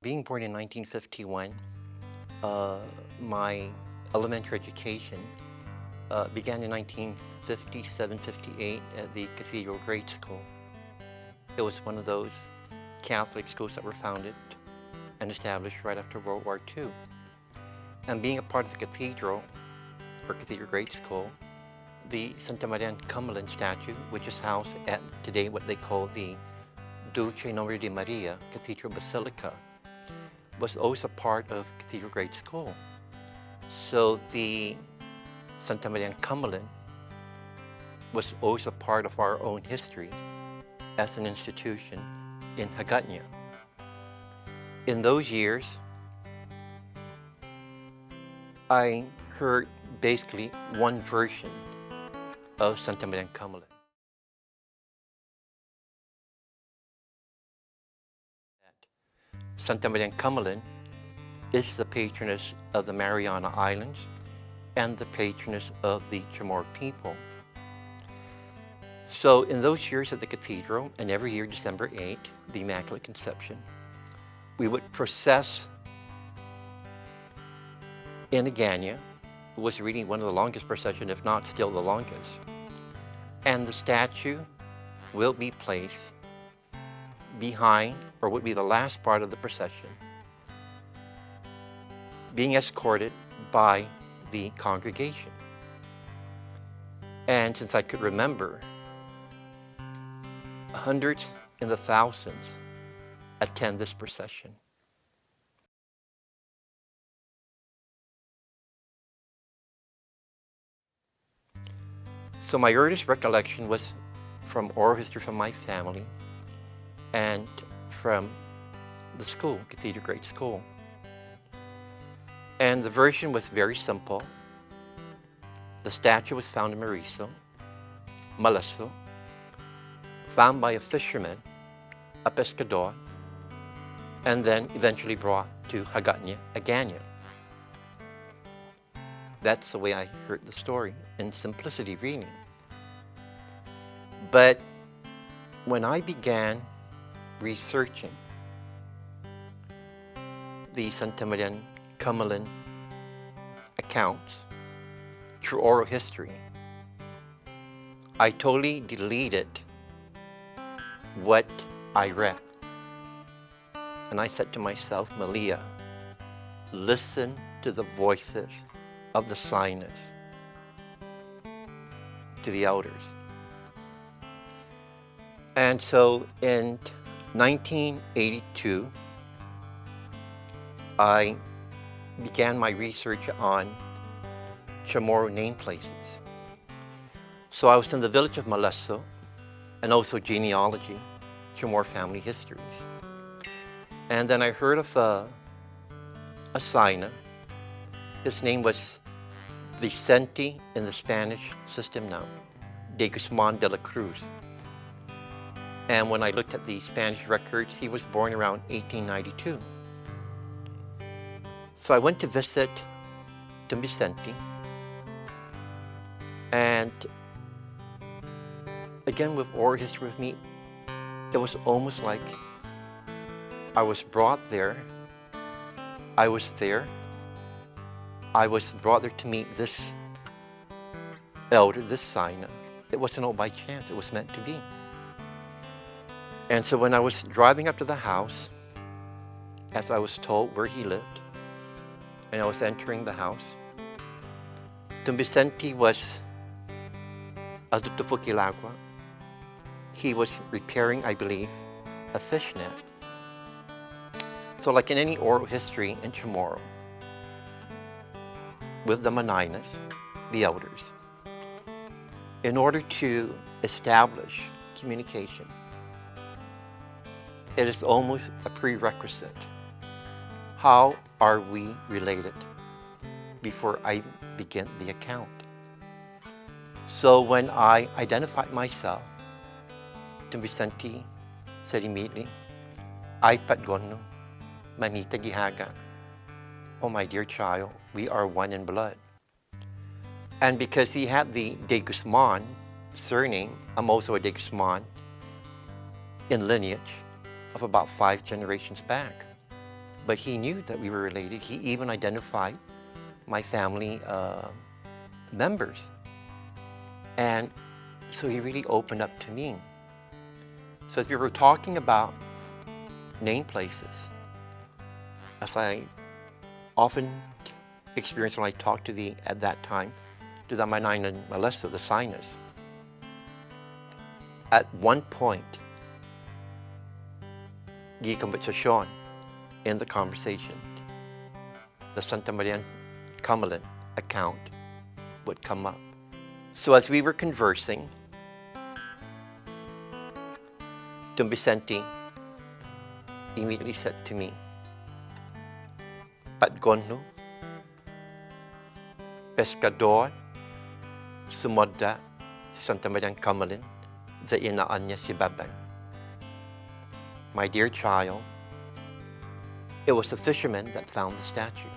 Being born in 1951, my elementary education began in 1957-58 at the Cathedral Grade School. It was one of those Catholic schools that were founded and established right after World War II. And being a part of the cathedral, or Cathedral Grade School, the Santa Marian Kamalen statue, which is housed at today what they call the Dulce Nombre de Maria Cathedral Basilica, was always a part of Cathedral Grade School. So the Santa Marian Kamalen was always a part of our own history as an institution in Hagåtña. In those years, I heard basically one version of Santa Marian Kamalen. Santa Marian Kamalen is the patroness of the Mariana Islands and the patroness of the Chamorro people. So in those years at the cathedral, and every year December 8, the Immaculate Conception, we would process in Hagåtña. It was really one of the longest processions, if not still the longest. And the statue will be placed behind, or would be the last part of the procession, being escorted by the congregation. And since I could remember, hundreds and the thousands attend this procession. So my earliest recollection was from oral history from my family and from the school, Cathedral Grade School. And the version was very simple. The statue was found in Mariso, Malaso, found by a fisherman, a pescador, and then eventually brought to Hagåtña, Hagåtña. That's the way I heard the story, in simplicity really. But when I began researching the Santa Marian Kamalen accounts through oral history, I totally deleted what I read. And I said to myself, Malia, listen to the voices of the signers, to the elders. And so in 1982, I began my research on Chamorro name places. So I was in the village of Malaso, and also genealogy, Chamorro family histories. And then I heard of a signer. His name was Vicente in the Spanish system now, de Guzman de la Cruz. And when I looked at the Spanish records, he was born around 1892. So I went to visit Don Vicente, and again with oral history with me, it was almost like I was brought there, I was there, I was brought there to meet this elder, this signer. It wasn't all by chance, it was meant to be. And so when I was driving up to the house, as I was told where he lived, and I was entering the house, Don Vicente was adulto Fukilagua. He was repairing, I believe, a fish net. So like in any oral history in Chamorro, with the Manainas, the elders, in order to establish communication, it is almost a prerequisite. How are we related before I begin the account? So when I identified myself, Don Vicente said immediately, "Ay patgono, manita gihaga." Oh my dear child, we are one in blood. And because he had the de Guzman surname, I'm also a de Guzman in lineage of about 5 generations back. but he knew that we were related. He even identified my family members. And so he really opened up to me. So as we were talking about name places, as I often experienced when I talked to the, at that time, to the Manay and Malesa, the signers, at one point, gikambatsasyon in the conversation, the Santa Marian Kamalen account would come up. So as we were conversing, Don Vicente immediately said to me, "Patgon, pescador, sumodda si Santa Marian Kamalen, sa inaan niya si Babang." My dear child, it was a fisherman that found the statue.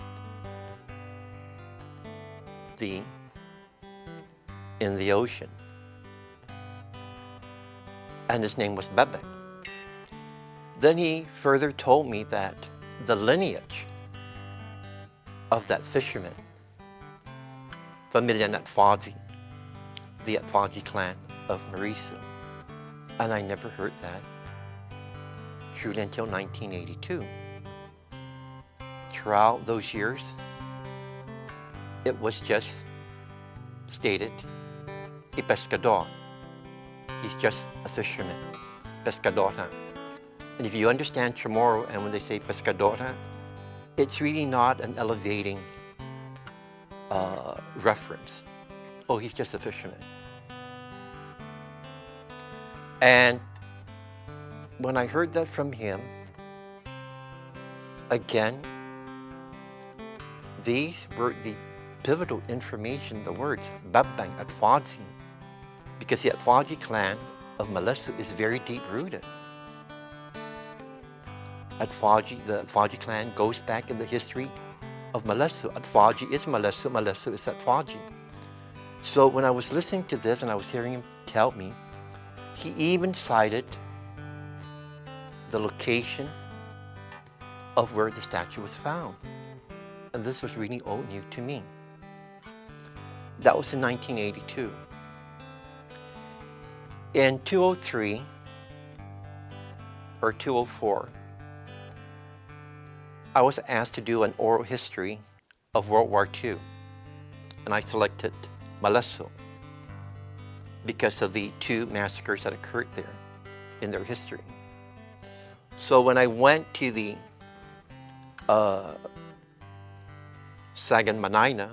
In the ocean. And his name was Babang. Then he further told me that the lineage of that fisherman, Familia Atfaji, the Atfaji clan of Marisu. And I never heard that truly until 1982. Throughout those years, it was just stated, a pescador. He's just a fisherman, pescadora. And if you understand Chamorro, and when they say pescadora, it's really not an elevating reference. Oh, he's just a fisherman. And when I heard that from him, again, these were the pivotal information, the words Babang Atfaji, because the Atfaji clan of Malesu is very deep-rooted. Atfaji, the Atfaji clan goes back in the history of Malesu. Atfaji is Malesu, Malesu is Atfaji. So when I was listening to this and I was hearing him tell me, he even cited the location of where the statue was found. And this was really all new to me. That was in 1982. In 2003 or 2004, I was asked to do an oral history of World War II, and I selected Malesu because of the two massacres that occurred there in their history. So when I went to the Sagan Manaina,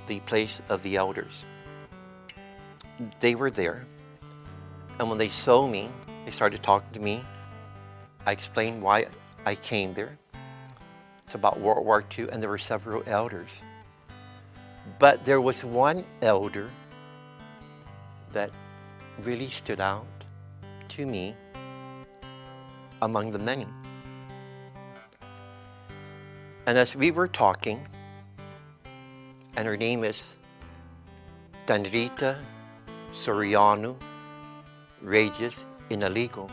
the place of the elders, they were there, and when they saw me, they started talking to me. I explained why I came there. It's about World War II, and there were several elders. But there was one elder that really stood out to me among the many. And as we were talking, and her name is Tanrita Soriano Regis Inaligo.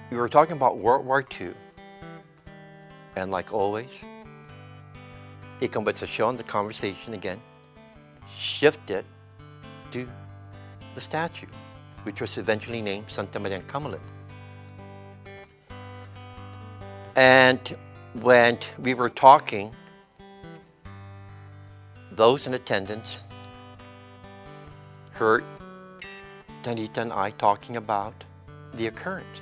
We were talking about World War II, and like always, the conversation again shifted to the statue, which was eventually named Santa Marian Kamalen. And when we were talking, those in attendance heard Tanita and I talking about the occurrence.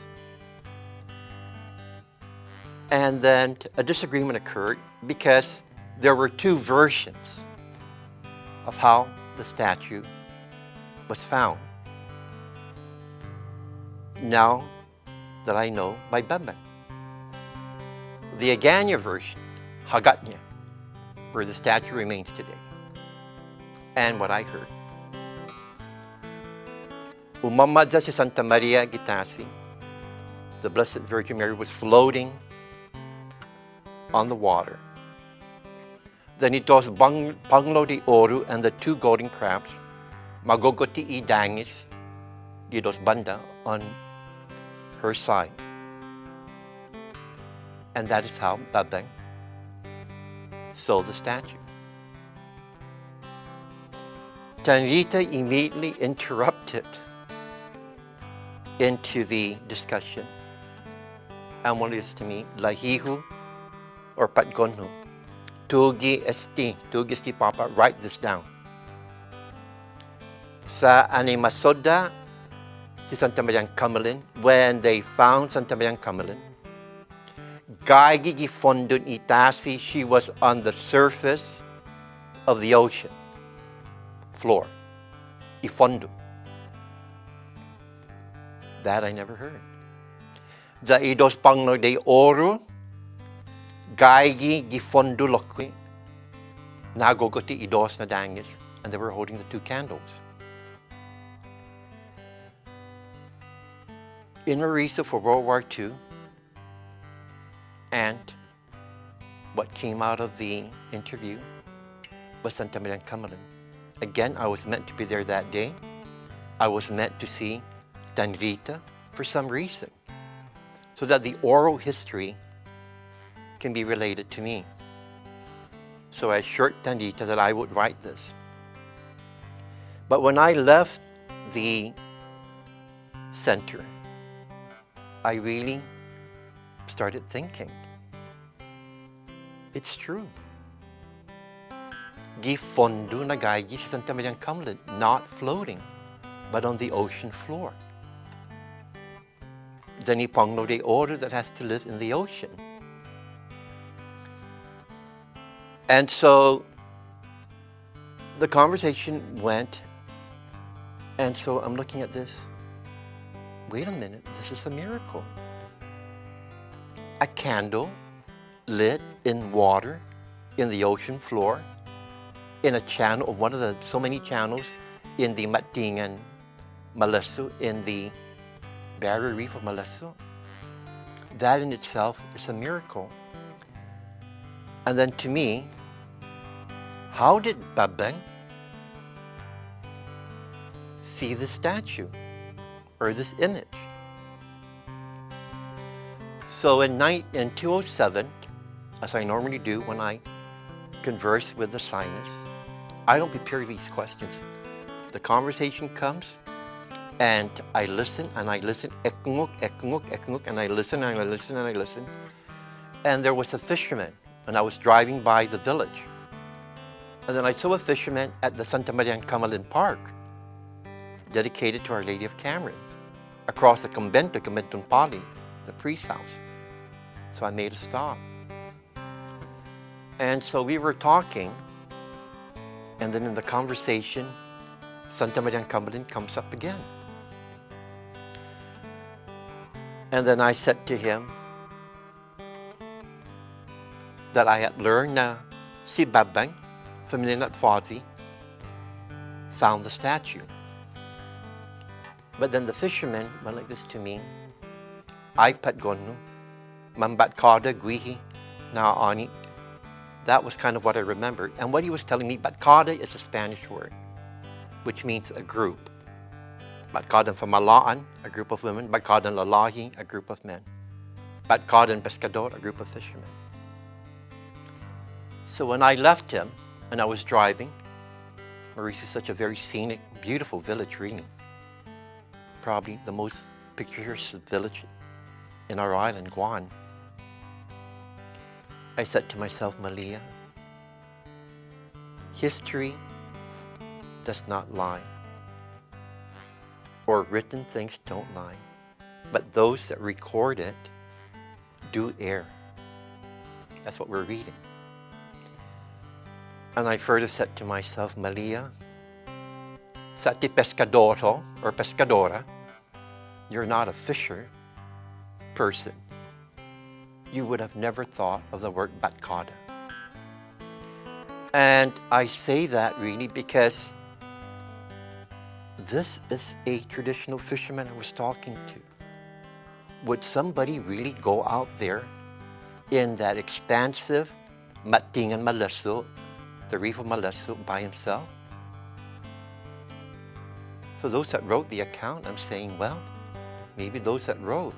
And then a disagreement occurred because there were two versions of how the statue was found. Now that I know by Babang. The Aganya version, Hagatnya, where the statue remains today. And what I heard. Umamadza si Santa Maria Gitasi, the Blessed Virgin Mary was floating on the water. Then it was Panglo di Oru and the two golden crabs, Magogoti I Dangis, Gidos Banda, on her side. And that is how Babeng sold the statue. Tanrita immediately interrupted into the discussion. And what is to me, lahihu or patgonhu, tugi esti papa, write this down. Sa animasoda si Santa Marian Kamalen, when they found Santa Marian Kamalen, gaigi gifondun itasi, she was on the surface of the ocean floor. Ifondo. That I never heard. The idos pangno de oro, gaigi gifondo lokwi, nagogoti idos na dangis, and they were holding the two candles. In Marisa for World War II, and what came out of the interview was Santa Marian Kamalen. Again, I was meant to be there that day. I was meant to see Tanrita for some reason, so that the oral history can be related to me. So I assured Tanrita that I would write this. But when I left the center, I really started thinking, it's true. Gifondo na gaigi si Santa Marian Kamalen, not floating, but on the ocean floor. Zani pangno de oro, that has to live in the ocean. And so the conversation went, and so I'm looking at this. Wait a minute, this is a miracle. A candle lit in water in the ocean floor, in a channel, one of the so many channels in the Matingan Malesu, in the barrier reef of Malesu. That in itself is a miracle. And then to me, how did Babeng see this statue or this image? So in 2007, as I normally do when I converse with the scientists, I don't prepare these questions. The conversation comes, and I listen, and I listen, eknguk, eknguk, eknguk, and I listen, and I listen, and I listen. And there was a fisherman, and I was driving by the village. And then I saw a fisherman at the Santa Marian Kamalen Park, dedicated to Our Lady of Cameron, across the Conventum Pali, the priest's house. So I made a stop. And so we were talking, and then in the conversation, Santa Marian Kamalen comes up again. And then I said to him that I had learned na si Babeng, familiar at Fozzie, found the statue. But then the fisherman went like this to me, ay patgonu, mambat kada guihi na ani. That was kind of what I remembered. And what he was telling me, batkada is a Spanish word, which means a group. Batkadan for malaan, a group of women. Batkadan lalahi, a group of men. Batkadan pescador, a group of fishermen. So when I left him and I was driving, Maurice is such a very scenic, beautiful village, really. Probably the most picturesque village in our island, Guam. I said to myself, Malia, history does not lie, or written things don't lie, but those that record it do err. That's what we're reading. And I further said to myself, Malia, sa ti pescadoro or pescadora, you're not a fisher person. You would have never thought of the word batkada. And I say that really because this is a traditional fisherman I was talking to. Would somebody really go out there in that expansive Matingan Malesu, the reef of Malesu, by himself? So those that wrote the account, I'm saying, well, maybe those that wrote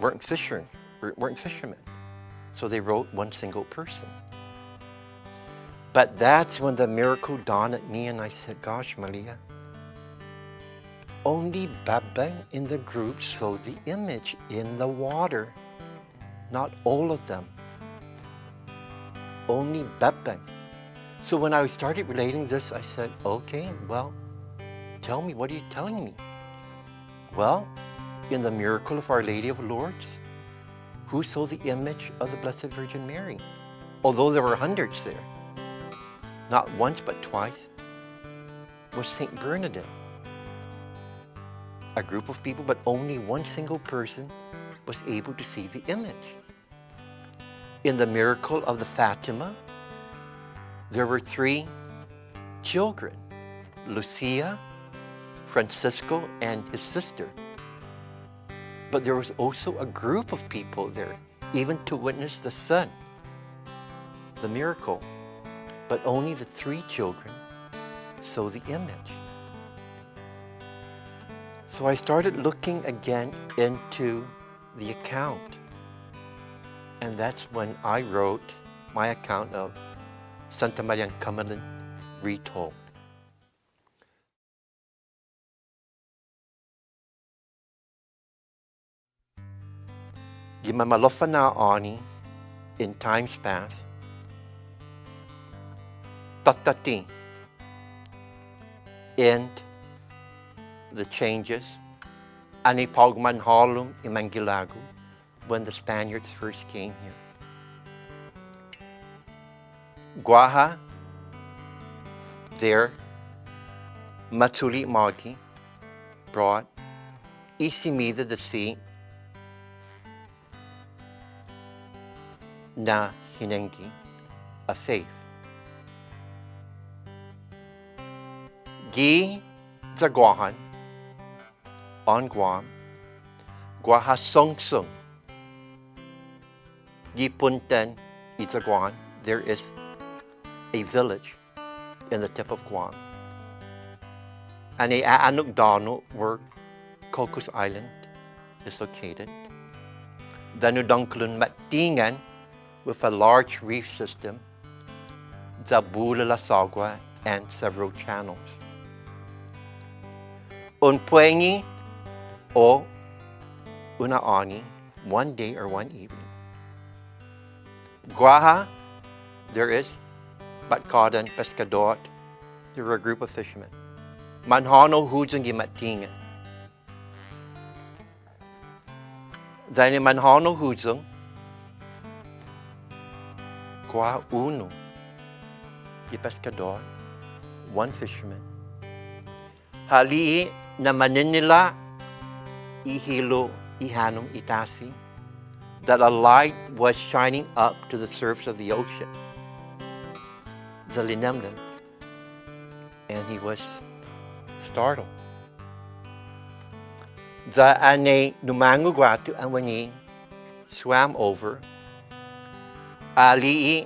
weren't fishermen. So they wrote one single person. But that's when the miracle dawned at me and I said, gosh, Malia, only Babang in the group saw the image in the water. Not all of them. Only Babang. So when I started relating this, I said, okay, well, tell me, what are you telling me? Well, in the miracle of Our Lady of Lourdes, who saw the image of the Blessed Virgin Mary? Although there were hundreds there, not once but twice, was Saint Bernadette. A group of people, but only one single person was able to see the image. In the miracle of the Fatima, there were 3 children, Lucia, Francisco, and his sister. But there was also a group of people there, even to witness the Son, the miracle. But only the 3 children saw the image. So I started looking again into the account. And that's when I wrote my account of Santa Marian Kamalen Retold. Gimamalofa na ani in times past. Tatati and the changes. Ani pagman halum imangilago when the Spaniards first came here. Guaha, there, Matuli Magi brought Isimida the sea na hinengi, a faith. Gi Zaguahan on Guam, Guaha Songsung. Gi Punten Itzaguan, there is a village in the tip of Guam. And a Anukdano, where Cocos Island is located. Danudangklun Matingan, with a large reef system, Zabula La Sagua, and several channels. Unpuengi o Unaani, one day or one evening. Guaha, there is Batkadan Pescador, there were a group of fishermen. Manhano Hujungi Matingan. Then Manhano Hujung, Gua Uno, the pescador, one fisherman. Hali na Maninila, ihilo ihanum itasi, that a light was shining up to the surface of the ocean. Zalinemnem, and he was startled. Za ane numangu guatu, and when he swam over, alii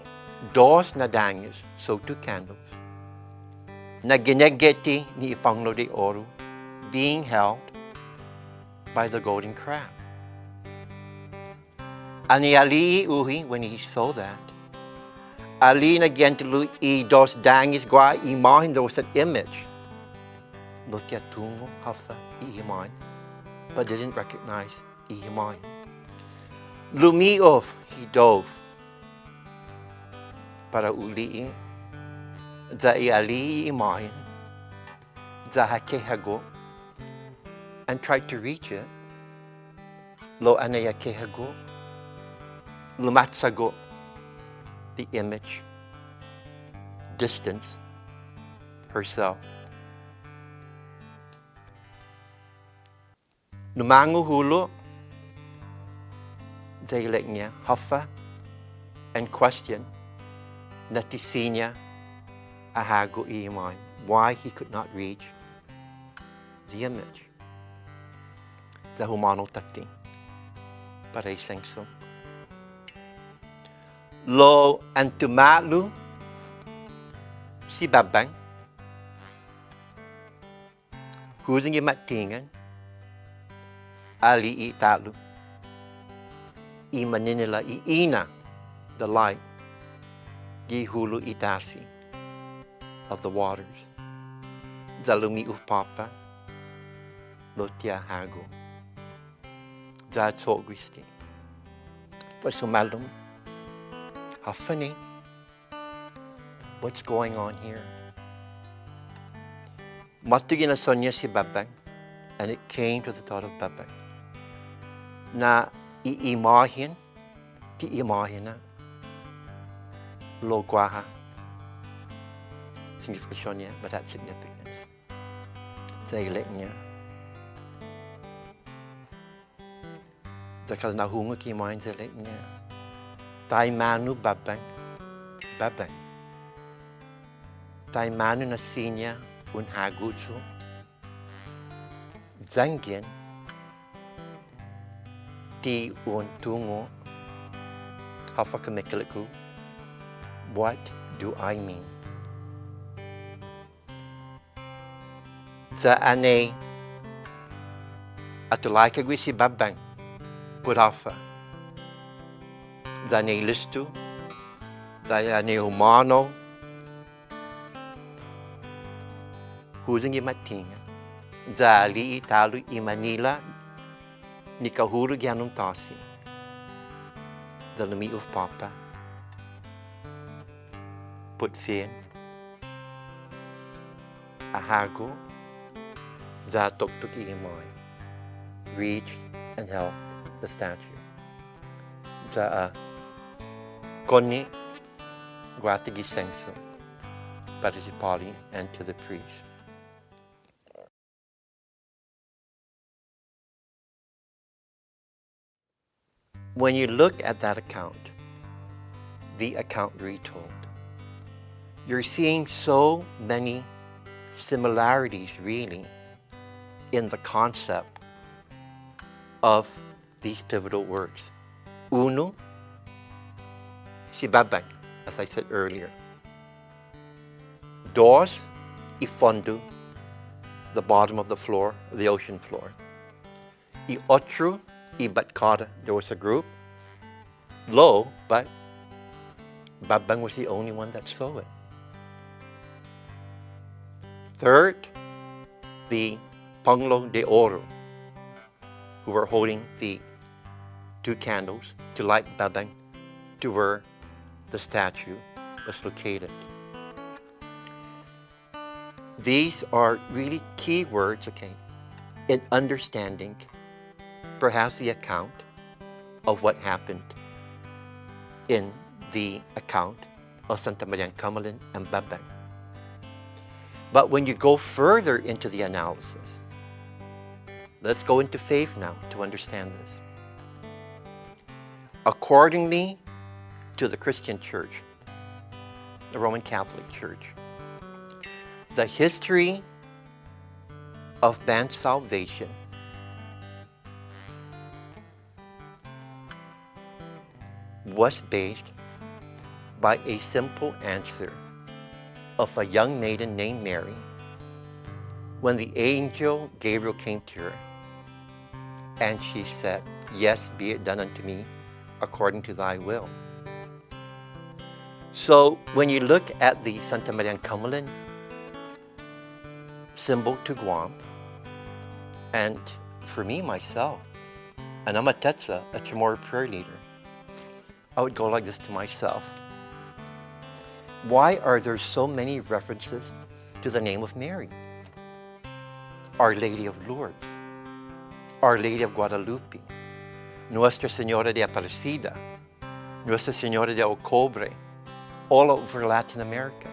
dos nadanyos, so 2 candles. Na ginegeti ni ipanglo de oro, being held by the golden crab. Ani alii uhi, when he saw that, ali na gentulu I dos danyos gua imahin, there was an image. Look at tungo hafa ihimahin, but didn't recognize ihimahin. Lumiov, he dove. Para uliin, za iali imahin, za hakehago, and tried to reach it. Lo anayakehago, lumatsago, the image, distance, herself. Numangu hulo, zailegnya hafa, and question, natisinya ahago iman, why he could not reach the image. The humano tati, para isengso. Lo antumalu si babang, huzing matingan, ali italu, I maninila I ina, the light, gihulu itasi of the waters, zalumi upapa, lotia hago, zatsogristi. Pasumalum, hafani, what's going on here? Matugina sonya si babang, and it came to the thought of babang. Na iimahin, ti imahina, lo guaha. Signification niya, but that significance. Zailik niya. Zakal nahunga ki main zailik niya. Tai manu babang, babang. Tai manu na sinya un hagutsu. Zangin, ti un tungo. Hafakamikaliku. What do I mean? Za ane atulay kagwi si babang purafa. Za ane listu, za ane humano, huzang imatinga. Za ali italu i Manila, ni kahuru gyanong tasi. Za lumi of papa. Put fin, ahago, za tuktuki imoy, reached and helped the statue. Za koni guatigi sengso, participali and to the priest. When you look at that account, the account retold, you're seeing so many similarities really in the concept of these pivotal words. Uno, si babang, as I said earlier. Dos, y fondo, the bottom of the floor, the ocean floor. Y otro, y batkada, there was a group. Lo, but babang was the only one that saw it. Third, the Panglo de Oro, who were holding the 2 candles to light babang to where the statue was located. These are really key words, okay, in understanding perhaps the account of what happened in the account of Santa Marian Kamalen and babang. But when you go further into the analysis, let's go into faith now to understand this. Accordingly to the Christian Church, the Roman Catholic Church, the history of man's salvation was based by a simple answer of a young maiden named Mary when the angel Gabriel came to her and she said, "Yes, be it done unto me according to thy will." So when you look at the Santa Marian Kamalen symbol to Guam, and for me, myself, and I'm a Tetsa, a Chamorro prayer leader, I would go like this to myself. Why are there so many references to the name of Mary? Our Lady of Lourdes, Our Lady of Guadalupe, Nuestra Señora de Aparecida, Nuestra Señora de Ocobre, all over Latin America.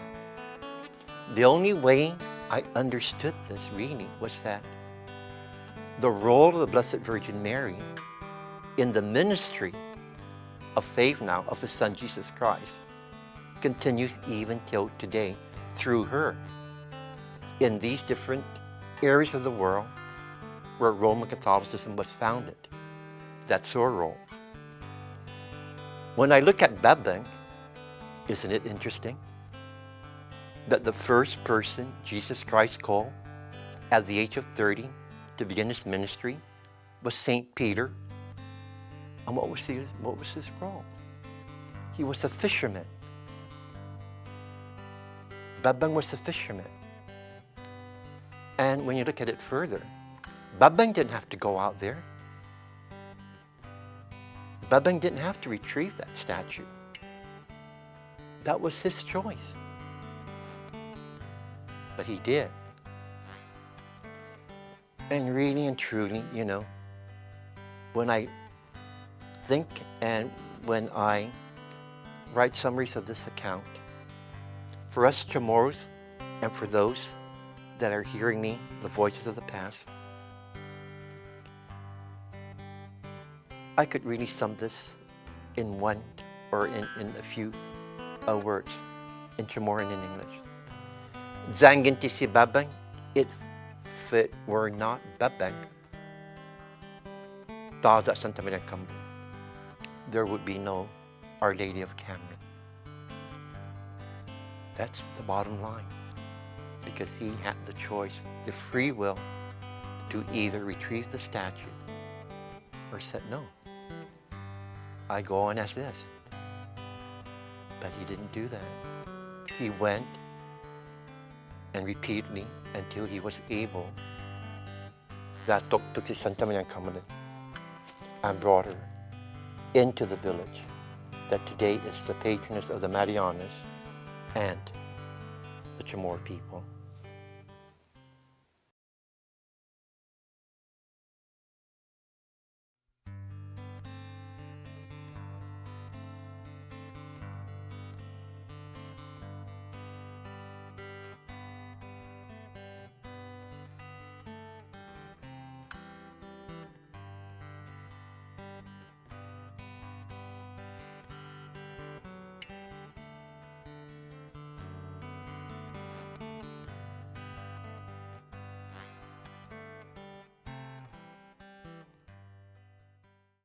The only way I understood this really was that the role of the Blessed Virgin Mary in the ministry of faith now of His Son Jesus Christ continues even till today through her in these different areas of the world where Roman Catholicism was founded. That's her role. When I look at babang, isn't it interesting that the first person Jesus Christ called at the age of 30 to begin His ministry was St. Peter? And what was his role? He was a fisherman. Babang was a fisherman. And when you look at it further, Babang didn't have to go out there. Babang didn't have to retrieve that statue. That was his choice. But he did. And really and truly, you know, when I think and when I write summaries of this account, for us Chamorros and for those that are hearing me, the voices of the past, I could really sum this in one or in a few words, in Chamorro and in English. Zanginti si Babang, if it were not Babang, Taza Santa Marian Kamalen, there would be no Our Lady of Cameron. That's the bottom line. Because he had the choice, the free will, to either retrieve the statue or said no. I go on as this. But he didn't do that. He went and repeatedly until he was able that took si Santa Marian Kamalen and brought her into the village that today is the patroness of the Marianas and the Chamorro people.